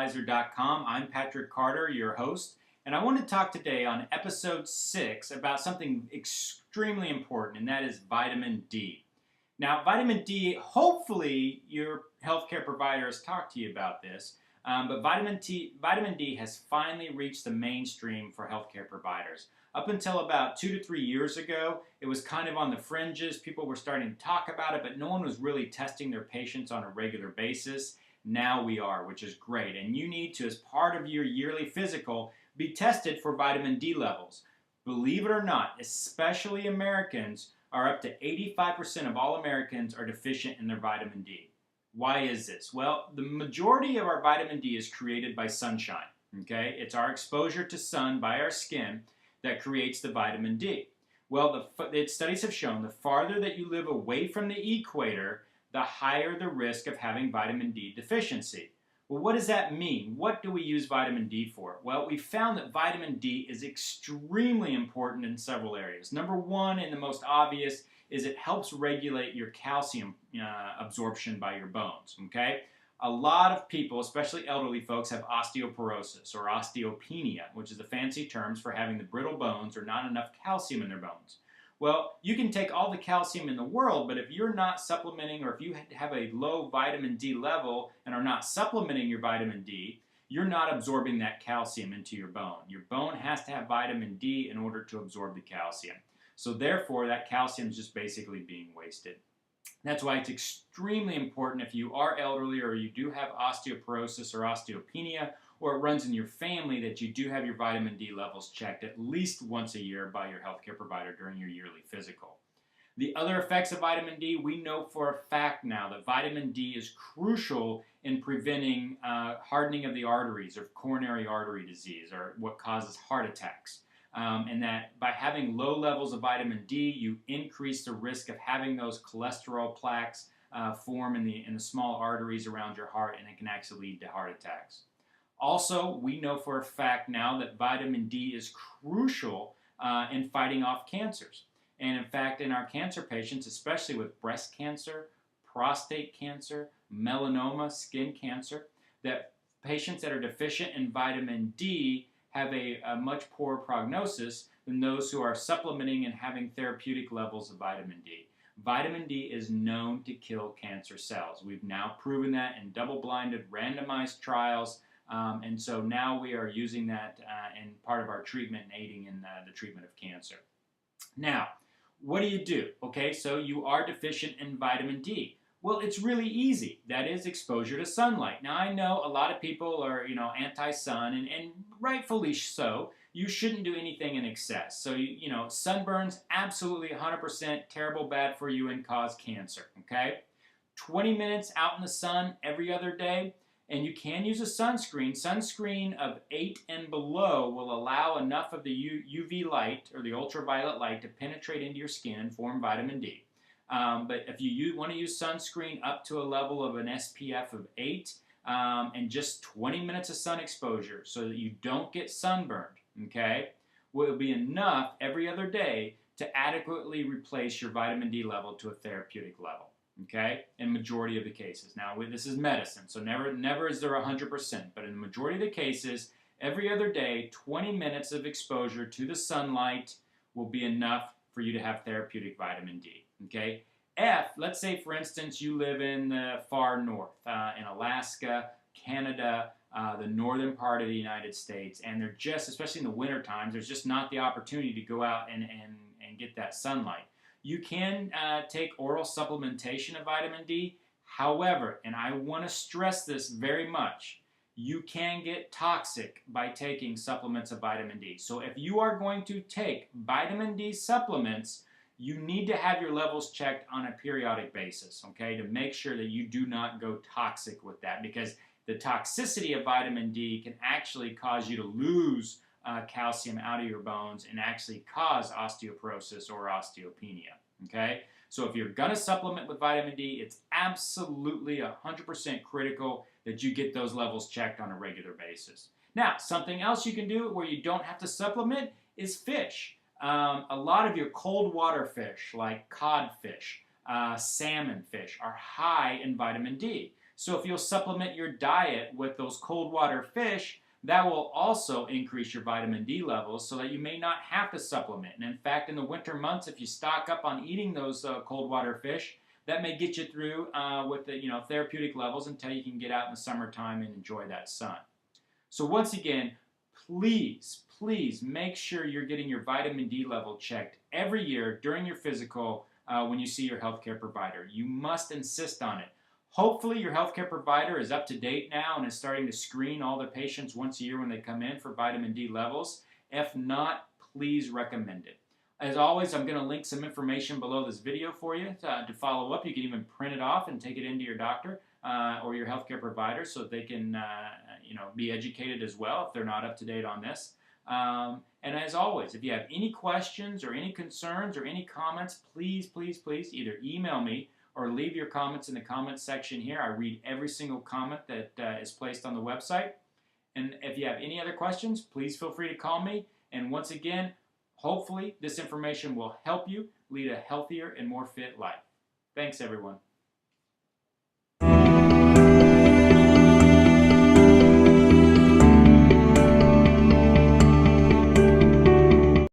healthadvisor.com. I'm Patrick Carter, your host, and I want to talk today on episode 6 about something extremely important, and that is vitamin D. Now, vitamin D, hopefully your healthcare provider has talked to you about this, but vitamin D has finally reached the mainstream for healthcare providers. Up until about 2 to 3 years ago, it was kind of on the fringes. People were starting to talk about it, but no one was really testing their patients on a regular basis. Now we are, which is great. And you need to, as part of your yearly physical, be tested for vitamin D levels. Believe it or not, especially Americans, are up to 85% of all Americans are deficient in their vitamin D. Why is this? Well, the majority of our vitamin D is created by sunshine. Okay? It's our exposure to sun by our skin that creates the vitamin D. Well, studies have shown the farther that you live away from the equator, the higher the risk of having vitamin D deficiency. Well, what does that mean? What do we use vitamin D for? Well, we found that vitamin D is extremely important in several areas. Number one, and the most obvious, is it helps regulate your calcium absorption by your bones, okay? A lot of people, especially elderly folks, have osteoporosis or osteopenia, which is the fancy terms for having the brittle bones or not enough calcium in their bones. Well, you can take all the calcium in the world, but if you're not supplementing or if you have a low vitamin D level and are not supplementing your vitamin D, you're not absorbing that calcium into your bone. Your bone has to have vitamin D in order to absorb the calcium. So therefore, that calcium is just basically being wasted. That's why it's extremely important if you are elderly or you do have osteoporosis or osteopenia or it runs in your family that you do have your vitamin D levels checked at least once a year by your healthcare provider during your yearly physical. The other effects of vitamin D, we know for a fact now that vitamin D is crucial in preventing hardening of the arteries or coronary artery disease or what causes heart attacks. And that by having low levels of vitamin D, you increase the risk of having those cholesterol plaques form in the small arteries around your heart, and it can actually lead to heart attacks. Also, we know for a fact now that vitamin D is crucial in fighting off cancers. And in fact, in our cancer patients, especially with breast cancer, prostate cancer, melanoma, skin cancer, that patients that are deficient in vitamin D have a much poorer prognosis than those who are supplementing and having therapeutic levels of vitamin D. Vitamin D is known to kill cancer cells. We've now proven that in double-blinded randomized trials, and so now we are using that in part of our treatment and aiding in the treatment of cancer. Now, what do? Okay, so you are deficient in vitamin D. Well, it's really easy. That is exposure to sunlight. Now, I know a lot of people are, anti-sun, and rightfully so. You shouldn't do anything in excess. So, sunburns, absolutely 100% terrible, bad for you, and cause cancer, okay? 20 minutes out in the sun every other day, and you can use a sunscreen. Sunscreen of 8 and below will allow enough of the UV light, or the ultraviolet light, to penetrate into your skin and form vitamin D. But if you want to use sunscreen up to a level of an SPF of 8 and just 20 minutes of sun exposure so that you don't get sunburned, okay, will be enough every other day to adequately replace your vitamin D level to a therapeutic level, okay, in majority of the cases. Now, this is medicine, so never is there 100%, but in the majority of the cases, every other day, 20 minutes of exposure to the sunlight will be enough for you to have therapeutic vitamin D. Okay. Let's say, for instance, you live in the far north, in Alaska, Canada, the northern part of the United States, and they're just, especially in the winter times, there's just not the opportunity to go out and get that sunlight. You can take oral supplementation of vitamin D. However, and I want to stress this very much, you can get toxic by taking supplements of vitamin D. So if you are going to take vitamin D supplements, you need to have your levels checked on a periodic basis, okay, to make sure that you do not go toxic with that, because the toxicity of vitamin D can actually cause you to lose calcium out of your bones and actually cause osteoporosis or osteopenia, okay? So if you're going to supplement with vitamin D, it's absolutely 100% critical that you get those levels checked on a regular basis. Now, something else you can do where you don't have to supplement is fish. A lot of your cold water fish, like codfish, salmon fish, are high in vitamin D. So if you'll supplement your diet with those cold water fish, that will also increase your vitamin D levels so that you may not have to supplement. And in fact, in the winter months, if you stock up on eating those cold water fish, that may get you through with the therapeutic levels until you can get out in the summertime and enjoy that sun. So once again, please make sure you're getting your vitamin D level checked every year during your physical when you see your healthcare provider. You must insist on it. Hopefully your healthcare provider is up to date now and is starting to screen all their patients once a year when they come in for vitamin D levels. If not, please recommend it. As always, I'm going to link some information below this video for you to follow up. You can even print it off and take it into your doctor or your healthcare provider so that they can be educated as well if they're not up to date on this. And as always, if you have any questions or any concerns or any comments, please either email me or leave your comments in the comments section here. I read every single comment that is placed on the website. And if you have any other questions, please feel free to call me. And once again, hopefully this information will help you lead a healthier and more fit life. Thanks, everyone.